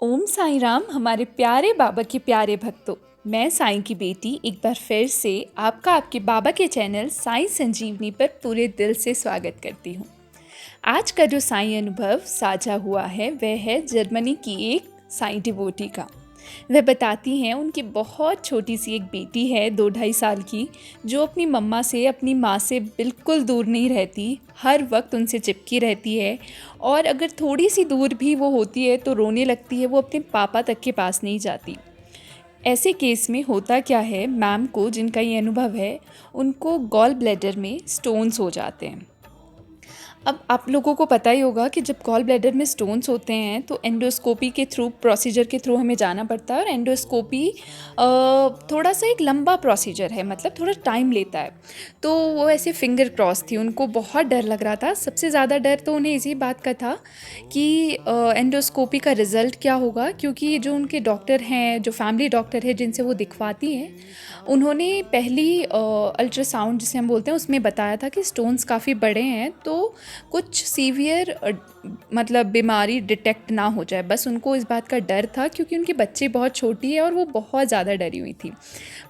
ओम साईं राम हमारे प्यारे बाबा के प्यारे भक्तों। मैं साईं की बेटी एक बार फिर से आपका आपके बाबा के चैनल साईं संजीवनी पर पूरे दिल से स्वागत करती हूँ। आज का जो साईं अनुभव साझा हुआ है वह है जर्मनी की एक साईं डिवोटी का। वह बताती हैं उनकी बहुत छोटी सी एक बेटी है 2-2.5 साल की, जो अपनी मम्मा से अपनी माँ से बिल्कुल दूर नहीं रहती, हर वक्त उनसे चिपकी रहती है और अगर थोड़ी सी दूर भी वो होती है तो रोने लगती है, वो अपने पापा तक के पास नहीं जाती। ऐसे केस में होता क्या है, मैम को जिनका ये अनुभव है उनको गॉल ब्लैडर में स्टोन्स हो जाते हैं। अब आप लोगों को पता ही होगा कि जब गॉल ब्लैडर में स्टोन्स होते हैं तो एंडोस्कोपी के थ्रू प्रोसीजर के थ्रू हमें जाना पड़ता है और एंडोस्कोपी थोड़ा सा एक लंबा प्रोसीजर है, मतलब थोड़ा टाइम लेता है। तो वो ऐसे फिंगर क्रॉस थी, उनको बहुत डर लग रहा था। सबसे ज़्यादा डर तो उन्हें इसी बात का था कि एंडोस्कोपी का रिज़ल्ट क्या होगा, क्योंकि जो उनके डॉक्टर हैं, जो फैमिली डॉक्टर है जिनसे वो दिखवाती हैं, उन्होंने पहली अल्ट्रासाउंड जिसे हम बोलते हैं उसमें बताया था कि स्टोन्स काफ़ी बड़े हैं, तो कुछ सीवियर मतलब बीमारी डिटेक्ट ना हो जाए, बस उनको इस बात का डर था क्योंकि उनकी बच्ची बहुत छोटी है और वो बहुत ज़्यादा डरी हुई थी।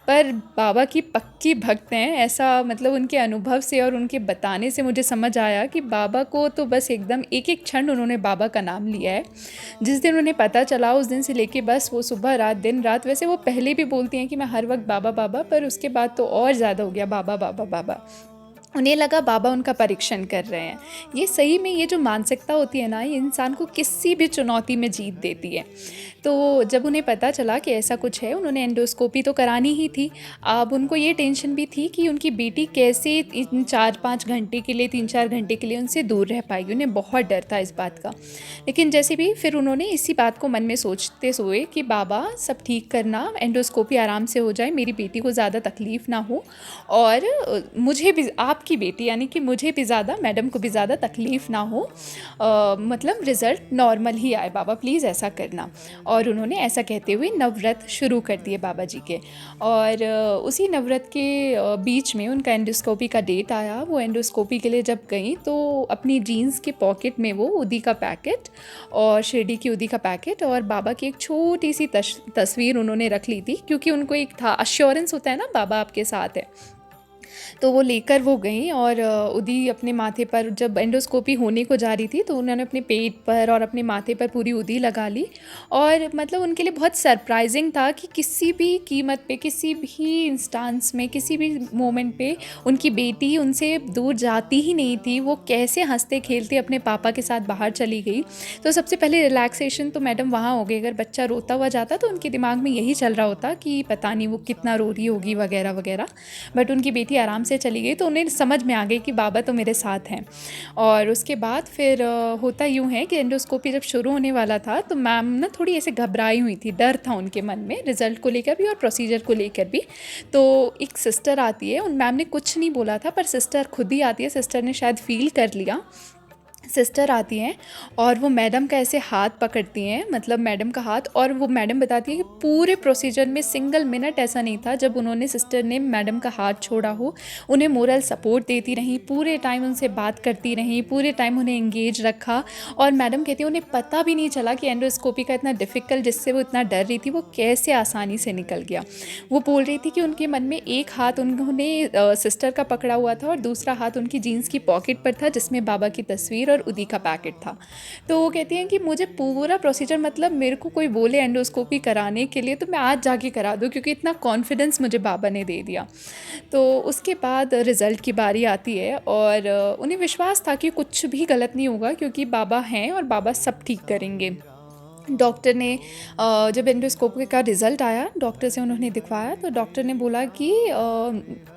पर बाबा की पक्की भक्त हैं, ऐसा मतलब उनके अनुभव से और उनके बताने से मुझे समझ आया कि बाबा को तो बस एकदम एक एक क्षण उन्होंने बाबा का नाम लिया है। जिस दिन उन्हें पता चला उस दिन से लेके बस वो सुबह रात दिन रात, वैसे वो पहले भी बोलती हैं कि मैं हर वक्त बाबा बाबा, पर उसके बाद तो और ज़्यादा हो गया बाबा बाबा बाबा। उन्हें लगा बाबा उनका परीक्षण कर रहे हैं। ये सही में ये जो मानसिकता होती है ना, ये इंसान को किसी भी चुनौती में जीत देती है। तो जब उन्हें पता चला कि ऐसा कुछ है, उन्होंने एंडोस्कोपी तो करानी ही थी। अब उनको ये टेंशन भी थी कि उनकी बेटी कैसे इन 4-5 घंटे के लिए, 3-4 घंटे के लिए उनसे दूर रह पाएगी। उन्हें बहुत डर था इस बात का। लेकिन जैसे भी फिर उन्होंने इसी बात को मन में सोचते सोए कि बाबा सब ठीक करना, एंडोस्कोपी आराम से हो जाए, मेरी बेटी को ज़्यादा तकलीफ़ ना हो और मुझे भी, आपकी बेटी यानी कि मुझे भी ज़्यादा, मैडम को भी ज़्यादा तकलीफ़ ना हो, मतलब रिज़ल्ट नॉर्मल ही आए, बाबा प्लीज़ ऐसा करना। और उन्होंने ऐसा कहते हुए नवव्रत शुरू कर दिए बाबा जी के। और उसी नवव्रत के बीच में उनका एंडोस्कोपी का डेट आया। वो एंडोस्कोपी के लिए जब गई तो अपनी जीन्स के पॉकेट में वो उदी का पैकेट और शिरडी की उदी का पैकेट और बाबा की एक छोटी सी तस्वीर उन्होंने रख ली थी, क्योंकि उनको एक था अश्योरेंस होता है ना बाबा आपके साथ है। तो वो लेकर वो गई और उदी अपने माथे पर, जब एंडोस्कोपी होने को जा रही थी तो उन्होंने अपने पेट पर और अपने माथे पर पूरी उदी लगा ली। और मतलब उनके लिए बहुत सरप्राइजिंग था कि किसी भी कीमत पे, किसी भी इंस्टांस में, किसी भी मोमेंट पे उनकी बेटी उनसे दूर जाती ही नहीं थी। वो कैसे हंसते खेलते अपने पापा के साथ बाहर चली गई। तो सबसे पहले रिलैक्सेशन तो मैडम वहाँ हो गई। अगर बच्चा रोता हुआ जाता तो उनके दिमाग में यही चल रहा होता कि पता नहीं वो कितना रो रही होगी वगैरह वगैरह। बट उनकी बेटी आराम से चली गई तो उन्हें समझ में आ गई कि बाबा तो मेरे साथ हैं। और उसके बाद फिर होता यूँ है कि एंडोस्कोपी जब शुरू होने वाला था तो मैम ना थोड़ी ऐसे घबराई हुई थी, डर था उनके मन में रिज़ल्ट को लेकर भी और प्रोसीजर को लेकर भी। तो एक सिस्टर आती है, उन मैम ने कुछ नहीं बोला था पर सिस्टर खुद ही आती है, सिस्टर ने शायद फ़ील कर लिया। सिस्टर आती हैं और वो मैडम का ऐसे हाथ पकड़ती हैं, मतलब मैडम का हाथ, और वो मैडम बताती है कि पूरे प्रोसीजर में सिंगल मिनट ऐसा नहीं था जब उन्होंने, सिस्टर ने मैडम का हाथ छोड़ा हो। उन्हें मोरल सपोर्ट देती रहीं, पूरे टाइम उनसे बात करती रहीं, पूरे टाइम उन्हें एंगेज रखा। और मैडम कहती है उन्हें पता भी नहीं चला कि एंडोस्कोपी का इतना डिफ़िकल्ट, जिससे वो इतना डर रही थी, वो कैसे आसानी से निकल गया। वो बोल रही थी कि उनके मन में एक हाथ उन्होंने सिस्टर का पकड़ा हुआ था और दूसरा हाथ उनकी जीन्स की पॉकेट पर था जिसमें बाबा की तस्वीर और उदी का पैकेट था। तो वो कहती हैं कि मुझे पूरा प्रोसीजर, मतलब मेरे को कोई बोले एंडोस्कोपी कराने के लिए तो मैं आज जाके करा दूँ, क्योंकि इतना कॉन्फिडेंस मुझे बाबा ने दे दिया। तो उसके बाद रिज़ल्ट की बारी आती है और उन्हें विश्वास था कि कुछ भी गलत नहीं होगा, क्योंकि बाबा हैं और बाबा सब ठीक करेंगे। डॉक्टर ने जब एंडोस्कोपी का रिज़ल्ट आया, डॉक्टर से उन्होंने दिखवाया तो डॉक्टर ने बोला कि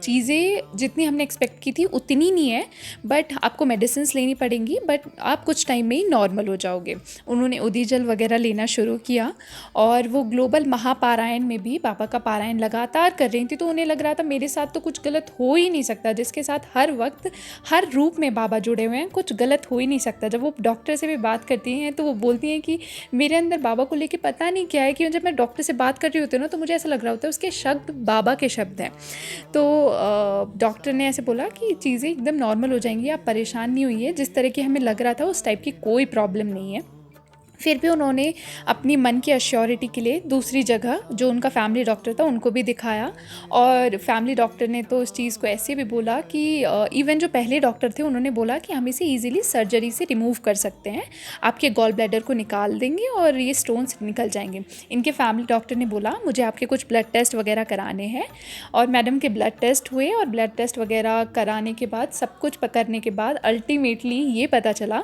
चीज़ें जितनी हमने एक्सपेक्ट की थी उतनी नहीं है, बट आपको मेडिसिन्स लेनी पड़ेंगी, बट आप कुछ टाइम में ही नॉर्मल हो जाओगे। उन्होंने उदी जल वगैरह लेना शुरू किया और वो ग्लोबल महापारायण में भी बाबा का पारायण लगातार कर रही थी। तो उन्हें लग रहा था मेरे साथ तो कुछ गलत हो ही नहीं सकता, जिसके साथ हर वक्त हर रूप में बाबा जुड़े हुए हैं, कुछ गलत हो ही नहीं सकता। जब वो डॉक्टर से भी बात करती हैं तो वो बोलती हैं कि मेरे अंदर बाबा को लेके पता नहीं क्या है कि जब मैं डॉक्टर से बात कर रही होती हूँ ना तो मुझे ऐसा लग रहा होता है उसके शब्द बाबा के शब्द हैं। तो डॉक्टर ने ऐसे बोला कि चीज़ें एकदम नॉर्मल हो जाएंगी, आप परेशान नहीं हुई है, जिस तरह की हमें लग रहा था उस टाइप की कोई प्रॉब्लम नहीं है। फिर भी उन्होंने अपनी मन की एश्योरिटी के लिए दूसरी जगह जो उनका फैमिली डॉक्टर था उनको भी दिखाया। और फैमिली डॉक्टर ने तो उस चीज़ को ऐसे भी बोला कि इवन जो पहले डॉक्टर थे उन्होंने बोला कि हम इसे ईजिली सर्जरी से रिमूव कर सकते हैं, आपके गॉल ब्लैडर को निकाल देंगे और ये स्टोन्स निकल जाएंगे। इनके फैमिली डॉक्टर ने बोला मुझे आपके कुछ ब्लड टेस्ट वगैरह कराने हैं, और मैडम के ब्लड टेस्ट हुए और ब्लड टेस्ट वगैरह कराने के बाद सब कुछ करने के बाद अल्टीमेटली ये पता चला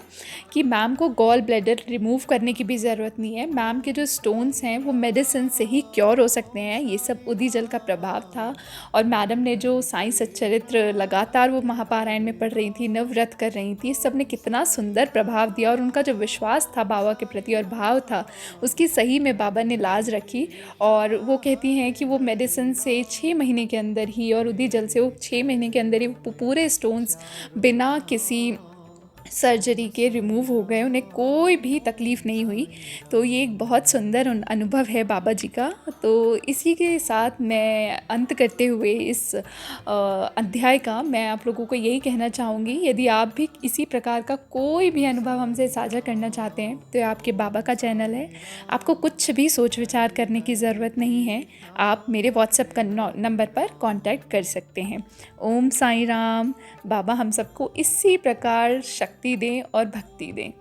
कि मैम को गॉल ब्लैडर रिमूव करने की भी ज़रूरत नहीं है। मैम के जो स्टोन्स हैं वो मेडिसिन से ही क्योर हो सकते हैं। ये सब उदी जल का प्रभाव था। और मैडम ने जो साईं सच्चरित्र लगातार वो महापारायण में पढ़ रही थी, नवव्रत कर रही थी, सब ने कितना सुंदर प्रभाव दिया। और उनका जो विश्वास था बाबा के प्रति और भाव था, उसकी सही में बाबा ने लाज रखी। और वो कहती हैं कि वो मेडिसिन से 6 महीने के अंदर ही और उदी जल से वो 6 महीने के अंदर ही पूरे स्टोन्स बिना किसी सर्जरी के रिमूव हो गए, उन्हें कोई भी तकलीफ़ नहीं हुई। तो ये एक बहुत सुंदर अनुभव है बाबा जी का। तो इसी के साथ मैं अंत करते हुए इस अध्याय का मैं आप लोगों को यही कहना चाहूँगी, यदि आप भी इसी प्रकार का कोई भी अनुभव हमसे साझा करना चाहते हैं तो ये आपके बाबा का चैनल है। आपको कुछ भी सोच विचार करने की ज़रूरत नहीं है, आप मेरे व्हाट्सएप का नंबर पर कांटेक्ट कर सकते हैं। ओम साईं राम। बाबा हम सबको इसी प्रकार शक्ति दें और भक्ति दें।